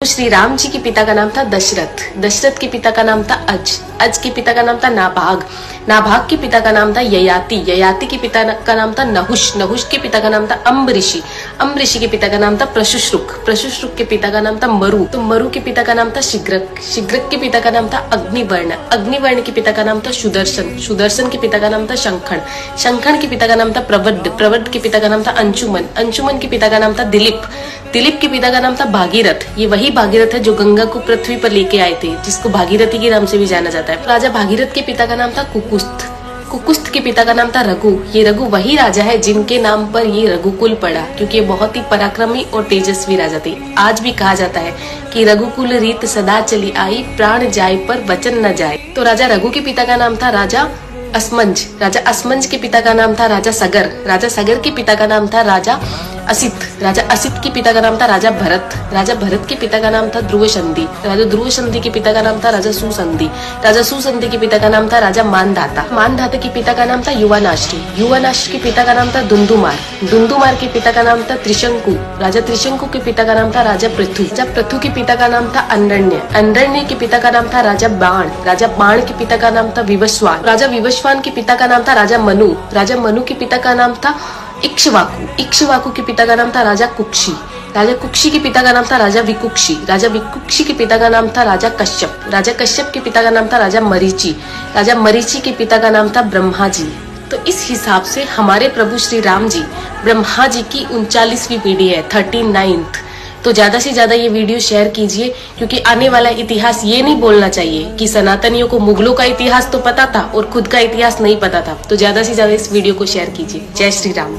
श्री राम जी के पिता का नाम था दशरथ, दशरथ के पिता का नाम था अज, अज के पिता का नाम था नाभाग, नाभाग के पिता का नाम था ययाति, ययाति के पिता का नाम था नहुष, नहुष के पिता का नाम था अम्बऋषि, अम्बऋषि के पिता का नाम था प्रशुश्रुक, प्रशुश्रुक के पिता का नाम था मरु, तो मरु के पिता का नाम था शिग्रक, शिग्रक के पिता का नाम था अग्निवर्ण, अग्निवर्ण के पिता का नाम था सुदर्शन, सुदर्शन के पिता का नाम था शंखण, शंखण के पिता का नाम था प्रवड्ड, प्रवड्ड के पिता का नाम था अंशुमन, अंशुमन के पिता का नाम था दिलीप, दिलीप के पिता का नाम था भागीरथ, ये वही भागीरथ है जो गंगा को पृथ्वी पर लेके आए थे, जिसको भागीरथी के नाम से भी जाना जाता है। राजा भागीरथ के पिता का नाम था कुकुस्थ, कुकुस्थ के पिता का नाम था रघु, ये रघु वही राजा है जिनके नाम पर ये रघुकुल पड़ा, क्योंकि ये बहुत ही पराक्रमी और तेजस्वी राजा थे। आज भी कहा जाता है कि रघुकुल रीत सदा चली आई, प्राण जाए पर वचन न जाए। तो राजा रघु के पिता का नाम था राजा असमंज, राजा असमंज के पिता का नाम था राजा सगर, राजा सगर के पिता का नाम था राजा असित, राजा असित के पिता का नाम था राजा भरत, राजा भरत के पिता का नाम था ध्रुव संधि, राजा ध्रुव संधि के पिता का नाम था राजा सुसंधि, राजा सुसंधि के पिता का नाम था राजा मानधाता, मानधाता के पिता का नाम था युवानाश्री, युवानाश्री के पिता का नाम था दुंदुमार, दुंदुमार के पिता का नाम था त्रिशंकु, राजा त्रिशंकु के पिता का नाम था राजा पृथु, राजा पृथु के पिता का नाम था अंडरण्य, अंडरण्य के पिता का नाम था राजा बाण, राजा बाण के पिता का नाम था विवस्वान, राजा विवस्वान के पिता का नाम था राजा मनु, राजा मनु के पिता का नाम था इक्ष्वाकु, इक्ष्वाकु के पिता का नाम था राजा कुक्षी, राजा कुक्षी के पिता का नाम था राजा विकुक्षी, राजा विकुक्षी के पिता का नाम था राजा कश्यप, राजा कश्यप के पिता का नाम था राजा मरीचि, राजा मरीचि के पिता का नाम था ब्रह्मा जी। तो इस हिसाब से हमारे प्रभु श्री राम जी ब्रह्मा जी की 39वीं पीढ़ी है, 39th। तो ज्यादा से ज्यादा ये वीडियो शेयर कीजिए, क्योंकि आने वाला इतिहास ये नहीं बोलना चाहिए कि सनातनियों को मुगलों का इतिहास तो पता था और खुद का इतिहास नहीं पता था। तो ज्यादा से ज्यादा इस वीडियो को शेयर कीजिए। जय श्री राम।